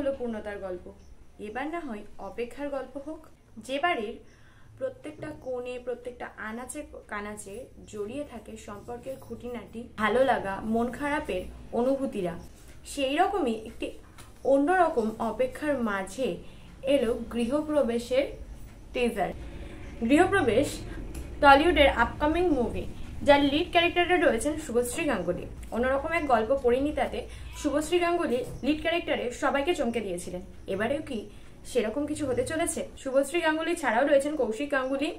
হলো পূর্ণতার গল্প, এবার না হয় অপেক্ষার গল্প হোক। যে বাড়ির প্রত্যেকটা কোণে প্রত্যেকটা আনাচে কানাচে জড়িয়ে থাকে সম্পর্কের খুঁটিনাটি, ভালো লাগা, মন খারাপের অনুভূতিরা, সেই রকমই একটি অন্যরকম অপেক্ষার মাঝে এলো গৃহপ্রবেশের টিজার। গৃহপ্রবেশ টলিউডের আপকামিং মুভি, যার লিড ক্যারেক্টারে রয়েছেন শুভশ্রী গাঙ্গুলি। অন্যরকম এক গল্প পরিণীতাতে শুভশ্রী গাঙ্গুলি লিড ক্যারেক্টারে সবাইকে চমকে দিয়েছিলেন। এবারেও কি সেরকম কিছু হতে চলেছে? শুভশ্রী গাঙ্গুলি ছাড়াও রয়েছেন কৌশিক গাঙ্গুলি,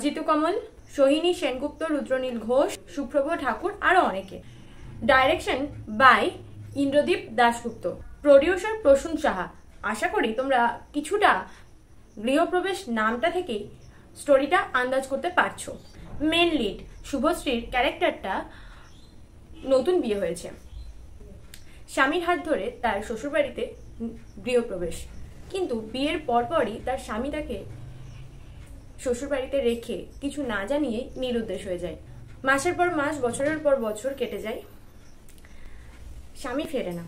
জিতু কমল, সোহিনী সেনগুপ্ত, রুদ্রনীল ঘোষ, সুপ্রভ ঠাকুর, আরো অনেকে। Direction by Indradeep Dasgupta, producer Prasun Saha. আশা করি তোমরা কিছুটা গৃহপ্রবেশ নামটা থেকেই স্টোরিটা আন্দাজ করতে পারছো। মেন লিড শুভশ্রীর ক্যারেক্টারটা নতুন বিয়ে হয়েছে, স্বামীর হাত ধরে তার শ্বশুরবাড়িতে গৃহপ্রবেশ, কিন্তু বিয়ের পরপরই তার স্বামী তাকে শ্বশুরবাড়িতে রেখে কিছু না জানিয়ে নিরুদ্দেশ হয়ে যায়। মাসের পর মাস, বছরের পর বছর কেটে যায়, স্বামী ফেরে না।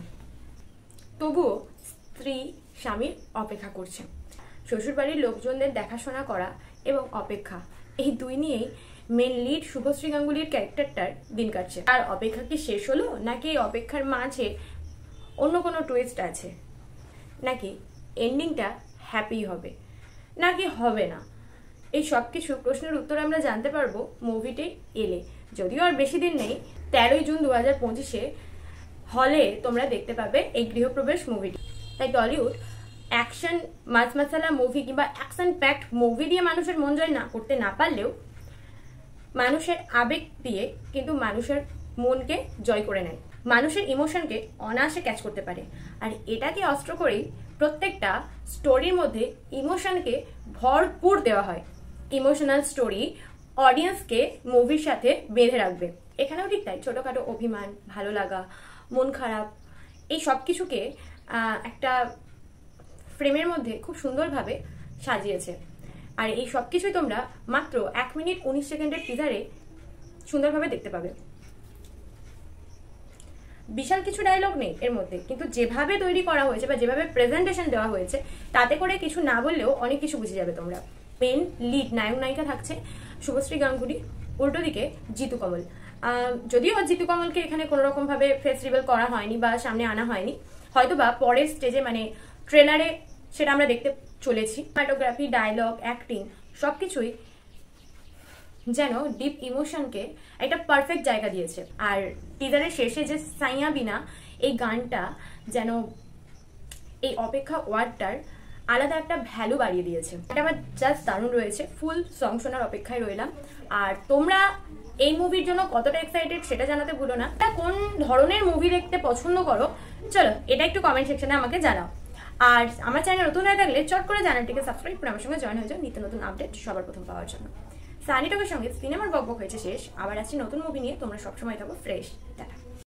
তবুও স্ত্রী স্বামীর অপেক্ষা করছে। শ্বশুরবাড়ির লোকজনদের দেখাশোনা করা এবং অপেক্ষা, এই দুই নিয়েই মেন লিড শুভশ্রী গাঙ্গুলির ক্যারেক্টারটার দিন কাটছে। আর অপেক্ষা কি শেষ হলো, নাকি এই অপেক্ষার মাঝে অন্য কোনো টুইস্ট আছে, নাকি এন্ডিংটা হ্যাপি হবে, নাকি হবে না, এই সব কিছু প্রশ্নের উত্তর আমরা জানতে পারবো মুভিটি এলে। যদিও আর বেশি দিন নেই, 13 জুন 2025 হলে তোমরা দেখতে পাবে এই গৃহপ্রবেশ মুভিটি। তাই টলিউড অ্যাকশন মাছ মশালা মুভি কিংবা অ্যাকশন প্যাকড মুভি দিয়ে মানুষের মন জয় না করতে না পারলেও মানুষের আবেগ দিয়ে কিন্তু মানুষের মনকে জয় করে নেয়, মানুষের ইমোশনকে অনায়াসে ক্যাচ করতে পারে। আর এটাকে অস্ত্র করেই প্রত্যেকটা স্টোরির মধ্যে ইমোশনকে ভরপুর দেওয়া হয়। ইমোশনাল স্টোরি অডিয়েন্সকে মুভির সাথে বেঁধে রাখবে। এখানেও ঠিক তাই, ছোটখাটো অভিমান, ভালো লাগা, মন খারাপ, এই সব কিছুকে একটা ফ্রেমের মধ্যে খুব সুন্দরভাবে সাজিয়েছে। আর এই সব কিছুই তোমরা মাত্র 1 মিনিট 19 সেকেন্ডের টিজারে সুন্দরভাবে দেখতে পাবে। বিশাল কিছু ডায়লগ নেই এর মধ্যে, কিন্তু যেভাবে তৈরি করা হয়েছে বা যেভাবে প্রেজেন্টেশন দেওয়া হয়েছে তাতে করে কিছু না বললেও অনেক কিছু বুঝে যাবে তোমরা। মেন লিড নায়ক নায়িকা থাকছে শুভশ্রী গাঙ্গুলি, উল্টো দিকে জিতু কমল। যদিও জিতু কমলকে এখানে কোনো রকম ভাবে ফেস রিভিল করা হয়নি বা সামনে আনা হয়নি, হয়তো বা পরের স্টেজে মানে ট্রেলারে সেটা আমরা দেখতে চলেছি। সিনেমাটোগ্রাফি, ডায়লগ, অ্যাক্টিং সবকিছুই যেন ডিপ ইমোশনকে একটা পারফেক্ট জায়গা দিয়েছে। আর টিজারের শেষে যে সাইয়া বিনা এই গানটা যেন এই অপেক্ষা ওয়ার্ডটার আলাদা একটা ভ্যালু বাড়িয়ে দিয়েছে। এটা আমার জাস্ট দারুণ রয়েছে। ফুল সং শোনার অপেক্ষায় রইলাম। আর তোমরা এই মুভির জন্য কতটা এক্সাইটেড সেটা জানাতে ভুলো না। কোন ধরনের মুভি দেখতে পছন্দ করো চলো এটা একটু কমেন্ট সেকশনে আমাকে জানাও। আর আমার চ্যানেল নতুন হয়ে থাকলে চট করে চ্যানেলটিকে সাবস্ক্রাইব করে আমার সঙ্গে জয়েন হয়ে যাও নিত্য নতুন আপডেট সবার প্রথম পাওয়ার জন্য। সানি টকের সঙ্গে সিনেমার বকবক হয়েছে শেষ, আবার আসছি নতুন মুভি নিয়ে। তোমরা সবসময় থাকো ফ্রেশ। টাটা।